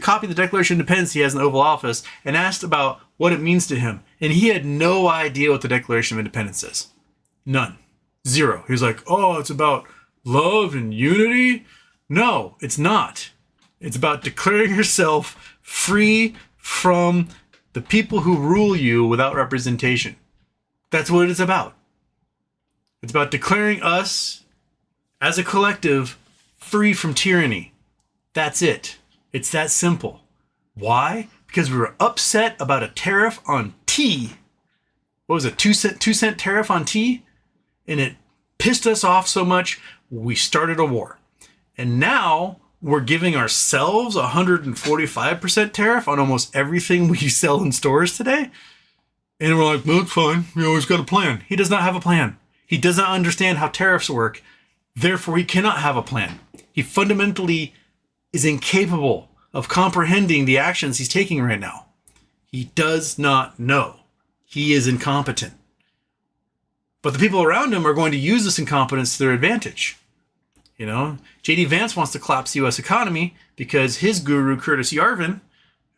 copy of the Declaration of Independence he has in the Oval Office and asked about what it means to him. And he had no idea what the Declaration of Independence is. None. Zero. He was like, oh, it's about love and unity. No, it's not. It's about declaring yourself free from the people who rule you without representation. That's what it's about. It's about declaring us as a collective free from tyranny. That's it. It's that simple. Why? Because we were upset about a tariff on tea. What was it? 2 cent tariff on tea? And it pissed us off so much, we started a war. And now we're giving ourselves 145% tariff on almost everything we sell in stores today. And we're like, well, it's fine. We always got a plan. He does not have a plan. He does not understand how tariffs work. Therefore, he cannot have a plan. He fundamentally is incapable of comprehending the actions he's taking right now. He does not know. He is incompetent. But the people around him are going to use this incompetence to their advantage. You know, J.D. Vance wants to collapse the U.S. economy because his guru, Curtis Yarvin,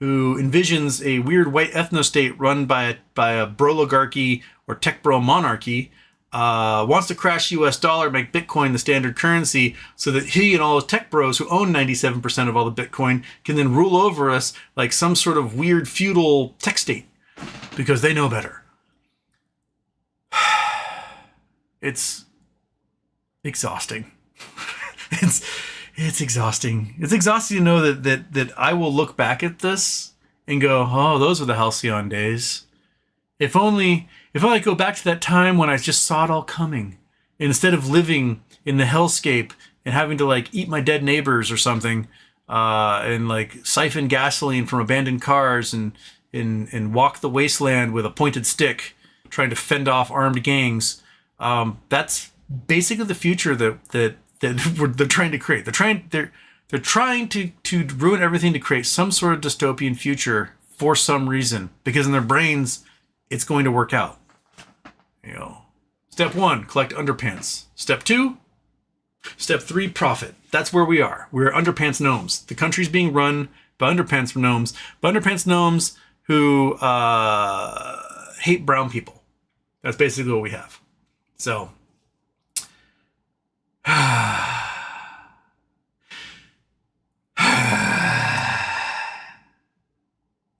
who envisions a weird white ethno-state run by a broligarchy or tech bro monarchy, wants to crash the U.S. dollar, make Bitcoin the standard currency so that he and all the tech bros who own 97% of all the Bitcoin can then rule over us like some sort of weird feudal tech state because they know better. It's exhausting. It's exhausting. It's exhausting to know that I will look back at this and go, oh, those were the halcyon days. If only I go back to that time when I just saw it all coming, instead of living in the hellscape and having to like eat my dead neighbors or something, and like siphon gasoline from abandoned cars and walk the wasteland with a pointed stick, trying to fend off armed gangs. That's basically the future that they're trying to create. They're trying to ruin everything to create some sort of dystopian future for some reason, because in their brains it's going to work out. You know, step 1, collect underpants. Step 2, step 3, profit. That's where we are. We're underpants gnomes. The country's being run by underpants gnomes who hate brown people. That's basically what we have. So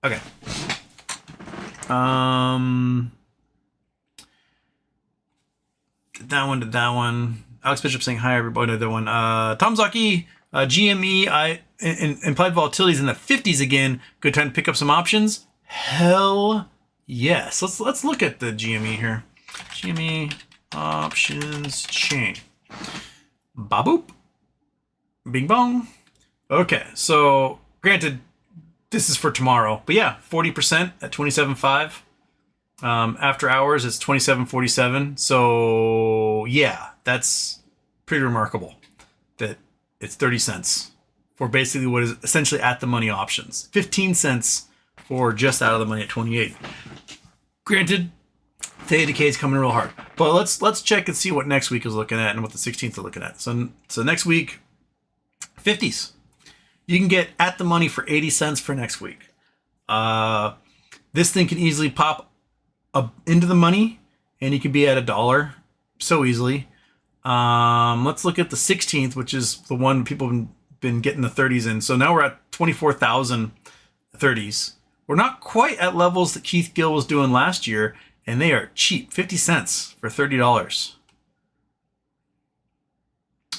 okay. Did that one. Alex Bishop saying hi, everybody. Another one. Tom Zaki, GME, implied volatility is in the 50s again. Good time to pick up some options. Hell yes. Let's look at the GME here. GME options chain. Baboop. Bing bong. Okay, so granted, this is for tomorrow, but yeah, 40% at 27.5. After hours, it's 27.47. So yeah, that's pretty remarkable that it's 30 cents for basically what is essentially at the money options. 15 cents for just out of the money at 28. Granted, Theta Decay is coming real hard, but let's check and see what next week is looking at and what the 16th are looking at. So next week, 50s. You can get at the money for 80 cents for next week. This thing can easily pop up into the money, and you can be at $1 so easily. Let's look at the 16th, which is the one people have been getting the 30s in. So now we're at 24,000 30s. We're not quite at levels that Keith Gill was doing last year, and they are cheap. 50 cents for $30.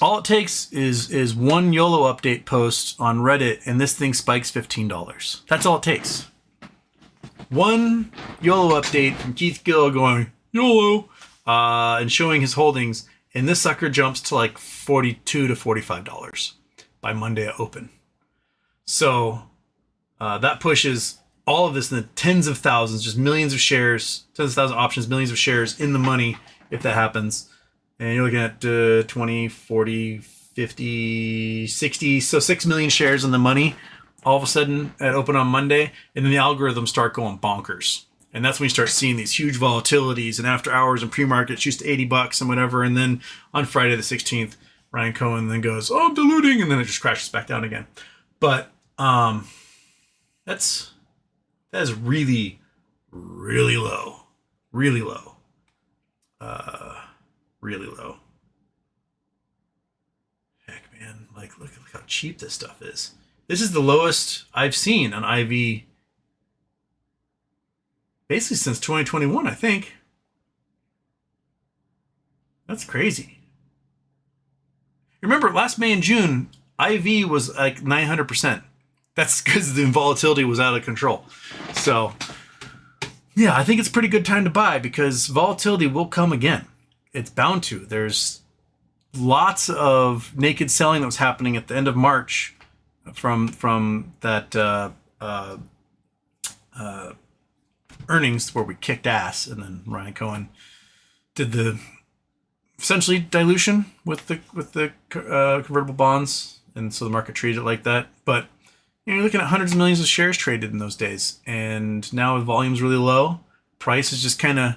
All it takes is one YOLO update post on Reddit, and this thing spikes $15. That's all it takes. One YOLO update from Keith Gill going, YOLO, and showing his holdings, and this sucker jumps to like $42 to $45 by Monday at open. So that pushes all of this in the tens of thousands, just millions of shares, tens of thousands of options, millions of shares in the money if that happens. And you're looking at 20, 40, 50, 60, so 6 million shares in the money all of a sudden at open on Monday. And then the algorithms start going bonkers. And that's when you start seeing these huge volatilities and after hours and pre-market shoots to $80 and whatever. And then on Friday the 16th, Ryan Cohen then goes, oh, I'm diluting. And then it just crashes back down again. But that is really, really low. Really low. Really low. Heck, man. Like, look how cheap this stuff is. This is the lowest I've seen on IV basically since 2021, I think. That's crazy. Remember, last May and June, IV was like 900%. That's because the volatility was out of control. So, yeah, I think it's a pretty good time to buy because volatility will come again. It's bound to. There's lots of naked selling that was happening at the end of March from that earnings where we kicked ass, and then Ryan Cohen did the essentially dilution with the convertible bonds, and so the market treated it like that. But you're looking at hundreds of millions of shares traded in those days, and now with volumes really low, price is just kind of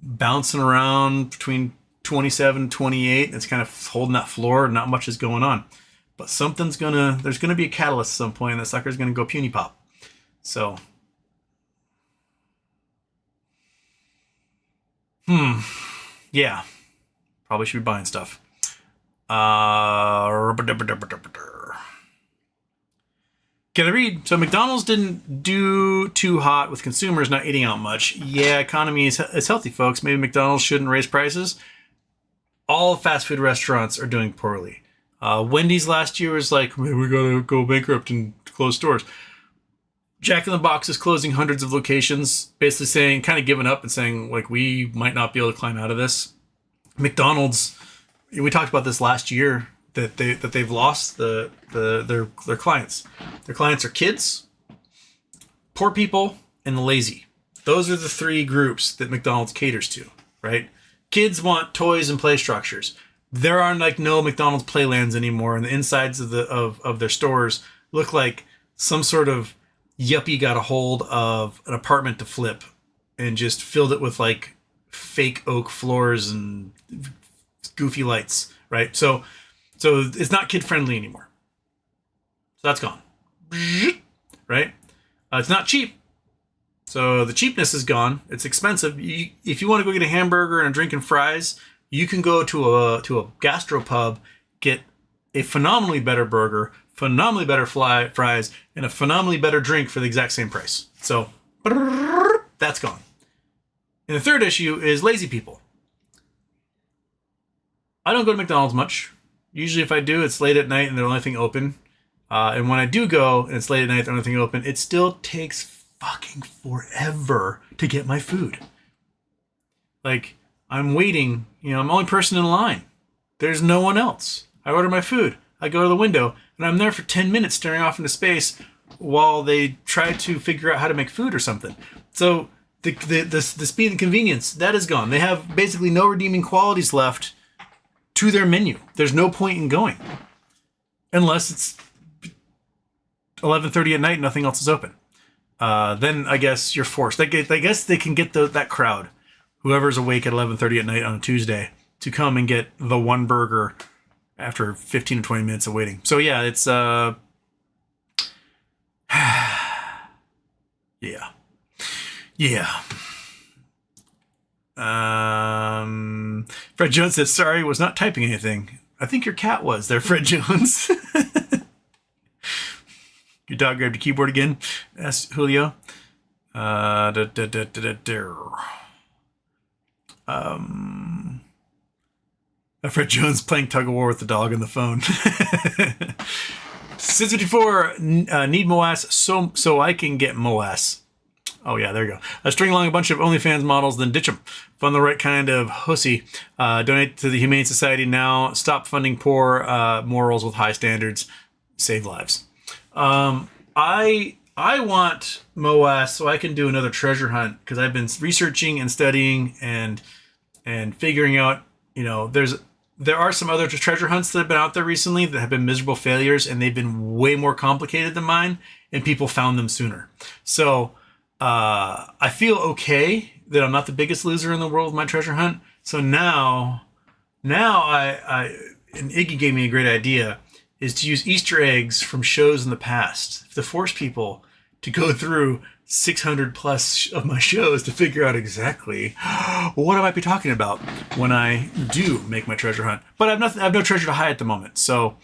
bouncing around between 27, 28. It's kind of holding that floor. Not much is going on. But there's going to be a catalyst at some point, and that sucker's going to go puny pop. So, yeah. Probably should be buying stuff. Can I read? So McDonald's didn't do too hot with consumers not eating out much. Yeah, economy is healthy, folks. Maybe McDonald's shouldn't raise prices. All fast food restaurants are doing poorly. Wendy's last year was like, we gotta go bankrupt and close stores. Jack in the Box is closing hundreds of locations, basically saying, kind of giving up and saying, like, we might not be able to climb out of this. McDonald's, we talked about this last year, that they've lost their clients. Their clients are kids, poor people, and the lazy. Those are the three groups that McDonald's caters to, right? Kids want toys and play structures. There are like no McDonald's playlands anymore, and the insides of their stores look like some sort of yuppie got a hold of an apartment to flip and just filled it with like fake oak floors and goofy lights, right? So it's not kid friendly anymore. So that's gone, right? It's not cheap. So the cheapness is gone. It's expensive. If you want to go get a hamburger and a drink and fries, you can go to a gastropub, get a phenomenally better burger, phenomenally better fries, and a phenomenally better drink for the exact same price. So that's gone. And the third issue is lazy people. I don't go to McDonald's much. Usually if I do, it's late at night and they're the only thing open. And when I do go and it's late at night, they're the only thing open, it still takes fucking forever to get my food. Like, I'm waiting, I'm the only person in line. There's no one else. I order my food. I go to the window and I'm there for 10 minutes staring off into space while they try to figure out how to make food or something. So the speed and convenience, that is gone. They have basically no redeeming qualities left to their menu. There's no point in going unless it's 11:30 at night and nothing else is open. Then I guess you're forced. I guess they can get that crowd, whoever's awake at 11:30 at night on a Tuesday, to come and get the one burger after 15 to 20 minutes of waiting. So yeah, it's yeah. Fred Jones says, sorry, was not typing anything. I think your cat was there, Fred Jones. Your dog grabbed a keyboard again? Asked Julio. Fred Jones playing tug of war with the dog on the phone. 654, need Moas so I can get Moas. Oh yeah, there you go. String along a bunch of OnlyFans models, then ditch them. Fund the right kind of hussy. Donate to the Humane Society now. Stop funding poor morals with high standards. Save lives. I want Moas so I can do another treasure hunt, because I've been researching and studying and figuring out, there are some other treasure hunts that have been out there recently that have been miserable failures, and they've been way more complicated than mine, and people found them sooner. So I feel okay that I'm not the biggest loser in the world with my treasure hunt. So now I and Iggy gave me a great idea, is to use Easter eggs from shows in the past to force people to go through 600 plus of my shows to figure out exactly what I might be talking about when I do make my treasure hunt. But I have no treasure to hide at the moment. So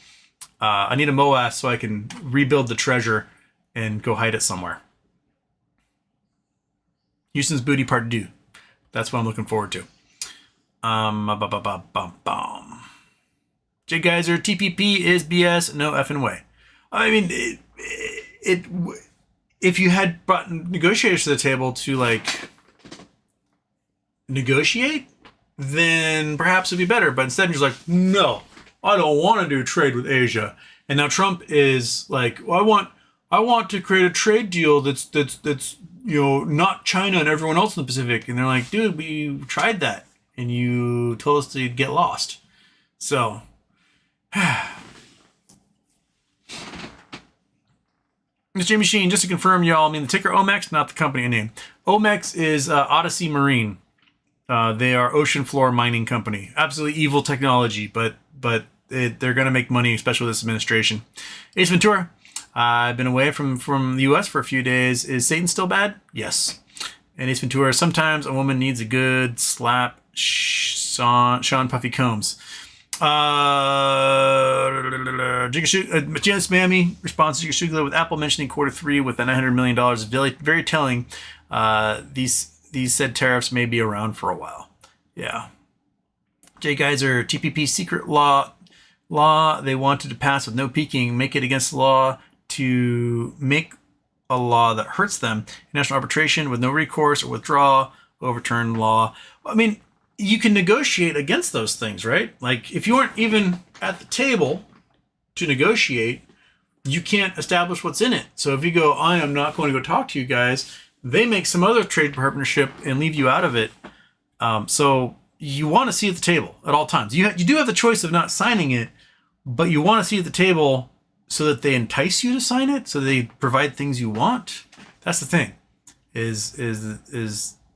I need a Moas so I can rebuild the treasure and go hide it somewhere. Houston's Booty Part 2. That's what I'm looking forward to. Jay Geyser, TPP is BS. No effing way. I mean, if you had brought negotiators to the table to like negotiate, then perhaps it'd be better. But instead, you're just like, no, I don't want to do trade with Asia. And now Trump is like, well, I want to create a trade deal that's not China and everyone else in the Pacific. And they're like, dude, we tried that and you told us to get lost. So Mr. Jamie Sheen, just to confirm, y'all, I mean the ticker OMEX, not the company name. OMEX is Odyssey Marine. They are ocean floor mining company. Absolutely evil technology, but they're going to make money, especially with this administration. Ace Ventura. I've been away from the U.S. for a few days. Is Satan still bad? Yes. And Ace Ventura. Sometimes a woman needs a good slap. Sean Puffy Combs. Janice Mammy responds to Shugla with Apple mentioning Q3 with the $900 million. Very, very telling. These said tariffs may be around for a while. Yeah. Jay Geyser, TPP secret law they wanted to pass with no peeking, make it against the law to make a law that hurts them. National arbitration with no recourse or withdrawal, overturn law. I mean, you can negotiate against those things, right? Like if you aren't even at the table to negotiate, you can't establish what's in it. So if you go, I am not going to go talk to you guys, they make some other trade partnership and leave you out of it. So you want to see at the table at all times. You do have the choice of not signing it, but you want to see at the table so that they entice you to sign it, so they provide things you want. That's the thing. Is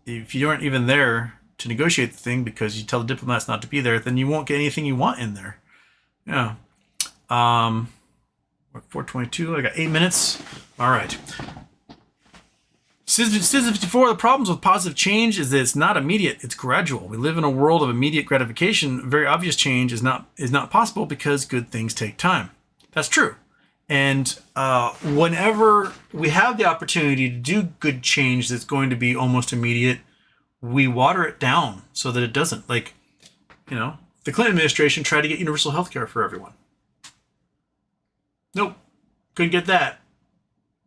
if you aren't even there to negotiate the thing because you tell the diplomats not to be there, then you won't get anything you want in there. Yeah. 4:22. I got 8 minutes. All right. Citizen 54, the problems with positive change is that it's not immediate, it's gradual. We live in a world of immediate gratification. Very obvious change is not possible because good things take time. That's true. And whenever we have the opportunity to do good change that's going to be almost immediate, we water it down so that it doesn't. Like, the Clinton administration tried to get universal health care for everyone. Nope, couldn't get that.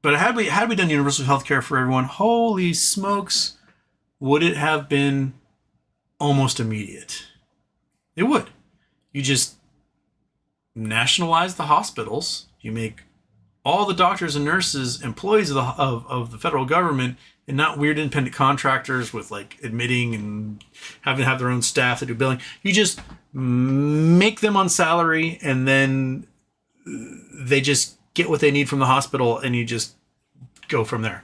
But had we done universal health care for everyone, holy smokes, would it have been almost immediate? It would. You just nationalize the hospitals. You make all the doctors and nurses employees of the federal government and not weird independent contractors with like admitting and having to have their own staff that do billing. You just make them on salary and then they just get what they need from the hospital and you just go from there.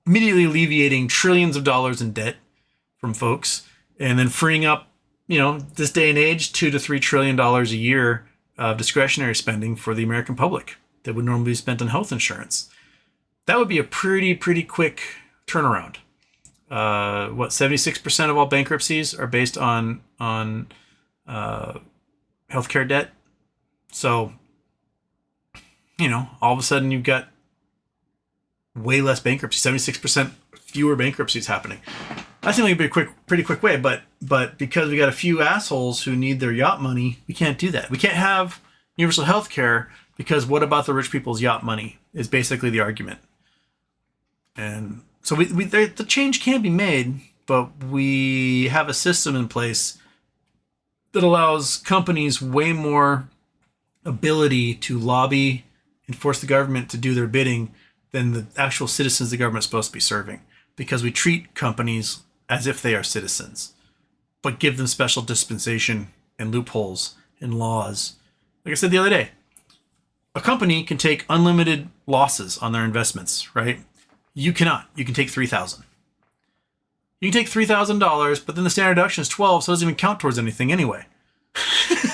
Immediately alleviating trillions of dollars in debt from folks and then freeing up, this day and age, $2 to $3 trillion a year of discretionary spending for the American public that would normally be spent on health insurance. That would be a pretty quick turnaround. 76% of all bankruptcies are based on healthcare debt. So, all of a sudden you've got way less bankruptcies, 76% fewer bankruptcies happening. That seems like a pretty quick way, but because we got a few assholes who need their yacht money, we can't do that. We can't have universal health care because what about the rich people's yacht money is basically the argument. And so the change can be made, but we have a system in place that allows companies way more ability to lobby and force the government to do their bidding than the actual citizens the government is supposed to be serving, because we treat companies as if they are citizens, but give them special dispensation and loopholes and laws. Like I said the other day, a company can take unlimited losses on their investments, right? You cannot. You can take $3,000. You can take $3,000, but then the standard deduction is 12, so it doesn't even count towards anything anyway.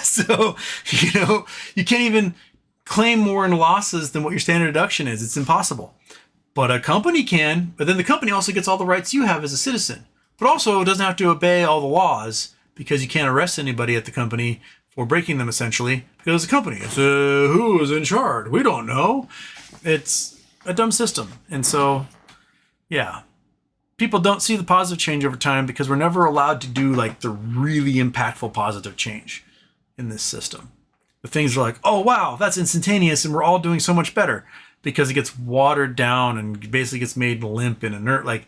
So, you can't even claim more in losses than what your standard deduction is. It's impossible. But a company can, but then the company also gets all the rights you have as a citizen, but also doesn't have to obey all the laws because you can't arrest anybody at the company for breaking them, essentially, because the company is who is in charge? We don't know. It's a dumb system. And so, yeah, people don't see the positive change over time because we're never allowed to do like the really impactful positive change in this system. The things are like, oh, wow, that's instantaneous and we're all doing so much better, because it gets watered down and basically gets made limp and inert. Like,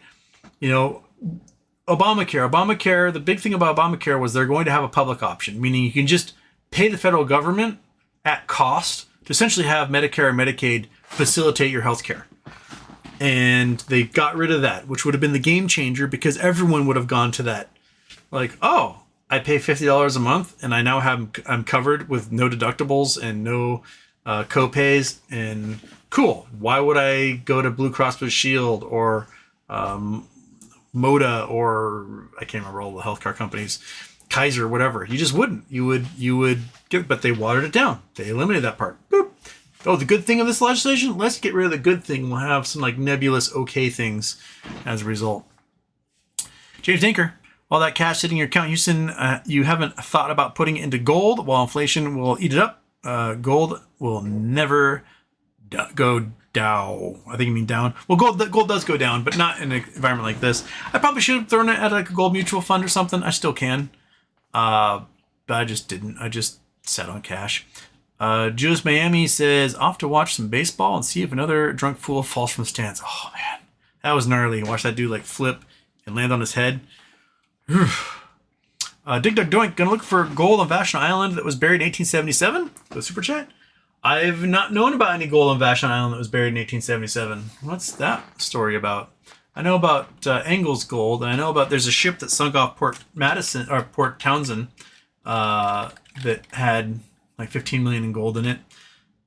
Obamacare, the big thing about Obamacare was they're going to have a public option, meaning you can just pay the federal government at cost to essentially have Medicare and Medicaid facilitate your health care. And they got rid of that, which would have been the game changer because everyone would have gone to that. Like, oh, I pay $50 a month and I now I'm covered with no deductibles and no co-pays, and cool. Why would I go to Blue Cross Blue Shield or Moda, or I can't remember all the healthcare companies, Kaiser, whatever. You just wouldn't. You would get, but they watered it down. They eliminated that part. Boop. Oh, the good thing of this legislation? Let's get rid of the good thing. We'll have some like nebulous okay things as a result. James Dinker, all that cash sitting in your account, Houston, you haven't thought about putting it into gold while inflation will eat it up. Gold will never go down. I think you mean down. Well, gold does go down, but not in an environment like this. I probably should have thrown it at like a gold mutual fund or something. I still can. But I just didn't. I just sat on cash. Juice Miami says, off to watch some baseball and see if another drunk fool falls from the stands. Oh, man. That was gnarly. Watch that dude like flip and land on his head. Dig Dug Doink, gonna look for gold on Vashon Island that was buried in 1877? Go super chat. I've not known about any gold on Vashon Island that was buried in 1877. What's that story about? I know about Engels gold, and I know about there's a ship that sunk off Port Madison or Port Townsend that had like 15 million in gold in it.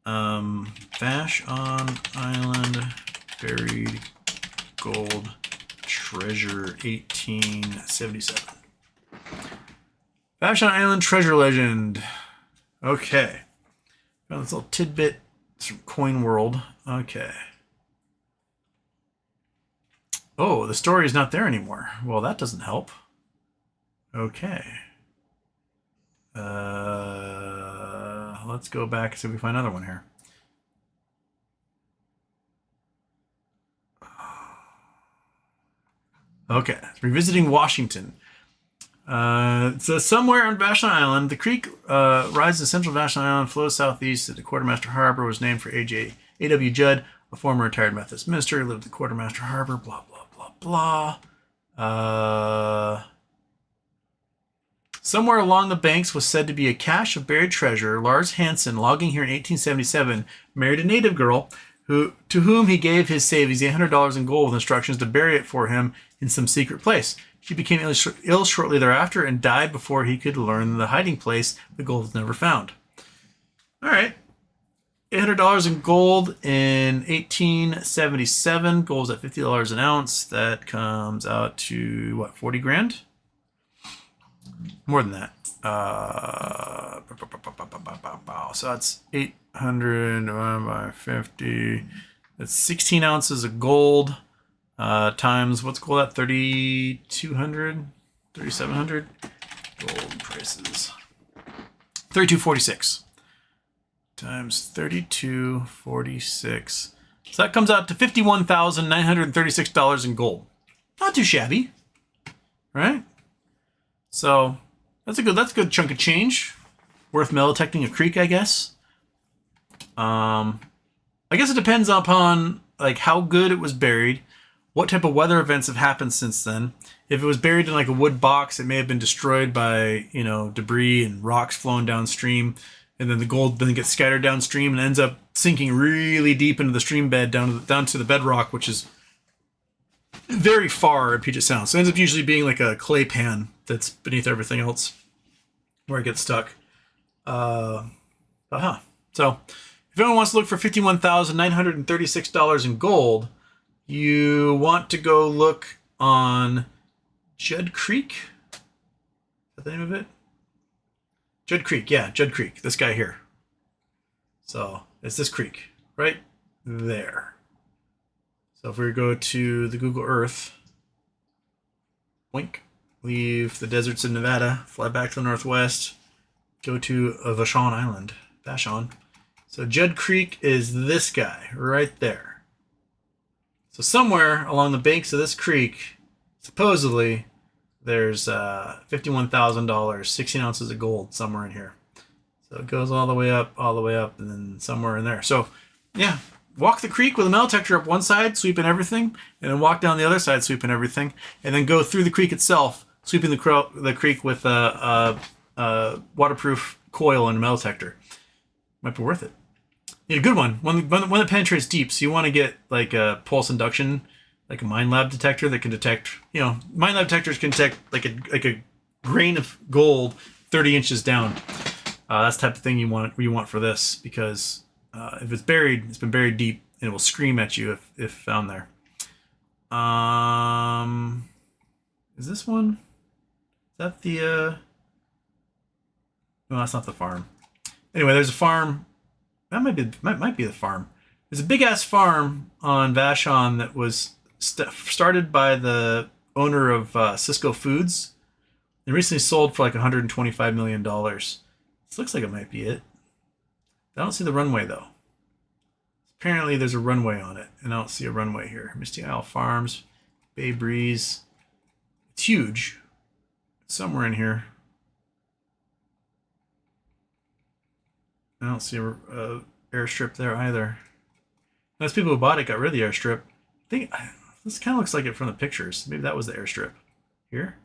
Vashon Island buried gold treasure 1877. Vashon Island treasure legend. Okay. Found this little tidbit. It's from Coin World. Okay. Oh, the story is not there anymore. Well, that doesn't help. Okay. Let's go back and see if we find another one here. Okay, revisiting Washington. So somewhere on Vashon Island, the creek rises in central Vashon Island, flows southeast to the Quartermaster Harbor, was named for A.W. Judd, a former retired Methodist minister who lived at the Quartermaster Harbor, blah, blah, blah, blah. Somewhere along the banks was said to be a cache of buried treasure. Lars Hansen, logging here in 1877, married a native girl to whom he gave his savings $800 in gold with instructions to bury it for him in some secret place. She became ill shortly thereafter and died before he could learn the hiding place the gold was never found. All right. $800 in gold in 1877. Gold was at $50 an ounce. That comes out to, what, 40 grand? More than that. So that's 800 divided by 50. That's 16 ounces of gold. Times, what's gold at? 3,200? 3,700? Gold prices. 32.46. Times 32.46. So that comes out to $51,936 in gold. Not too shabby. Right? So that's a good chunk of change. Worth metal detecting a creek, I guess. I guess it depends upon like how good it was buried. What type of weather events have happened since then? If it was buried in like a wood box, it may have been destroyed by, debris and rocks flowing downstream. And then the gold then gets scattered downstream and ends up sinking really deep into the stream bed down to the bedrock, which is very far in Puget Sound. So it ends up usually being like a clay pan that's beneath everything else where it gets stuck. So if anyone wants to look for $51,936 in gold, you want to go look on Judd Creek. Is that the name of it? Judd Creek, yeah, Judd Creek. This guy here. So it's this creek right there. So if we go to the Google Earth, wink, leave the deserts in Nevada, fly back to the northwest, go to Vashon Island, Vashon. So Judd Creek is this guy right there. So somewhere along the banks of this creek, supposedly, there's $51,000, 16 ounces of gold somewhere in here. So it goes all the way up, and then somewhere in there. So, yeah, walk the creek with a metal detector up one side, sweeping everything, and then walk down the other side, sweeping everything, and then go through the creek itself, sweeping the creek with a waterproof coil and a metal detector. Might be worth it. Yeah, a good one. One that penetrates deep. So you want to get like a pulse induction, like a mine lab detector that can detect. Mine lab detectors can detect like a grain of gold 30 inches down. That's the type of thing you want for this, because if it's been buried deep, and it will scream at you if found there. Is this one? Is that the, no, that's not the farm. Anyway, there's a farm. That might be the farm. There's a big-ass farm on Vashon that was started by the owner of Cisco Foods. It recently sold for like $125 million. This looks like it might be it. I don't see the runway, though. Apparently, there's a runway on it, and I don't see a runway here. Misty Isle Farms, Bay Breeze. It's huge. It's somewhere in here. I don't see a airstrip there either. Those people who bought it got rid of the airstrip. This kind of looks like it from the pictures. Maybe that was the airstrip. Here.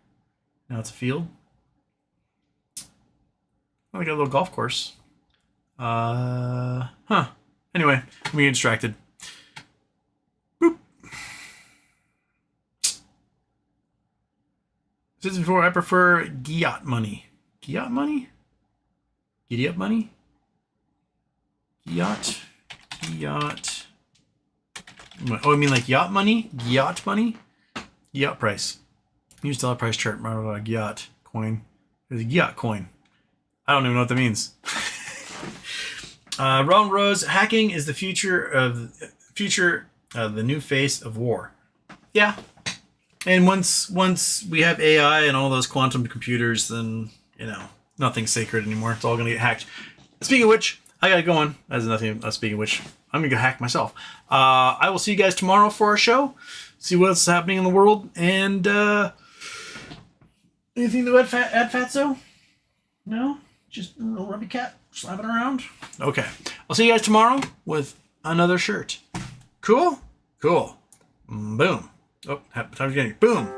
Now it's a field. Oh, we got a little golf course. Huh. Anyway, I'm getting distracted. Boop. Since before, I prefer Giat money. Giat money? Giddy up money? Giat. Oh, I mean like yacht money? Giat money? Giat price. Use dollar price chart. Giat coin. There's a Giat coin. I don't even know what that means. Ron Rose, hacking is the future of the new face of war. Yeah. And once we have AI and all those quantum computers, then, you know, nothing's sacred anymore. It's all going to get hacked. Speaking of which, I got to go on. As nothing. Speaking of which, I'm going to go hack myself. I will see you guys tomorrow for our show. See what's happening in the world. And anything to add, Fatso? No? Just a little rubby cat slapping around? Okay. I'll see you guys tomorrow with another shirt. Cool? Cool. Boom. Oh, time's getting. Boom.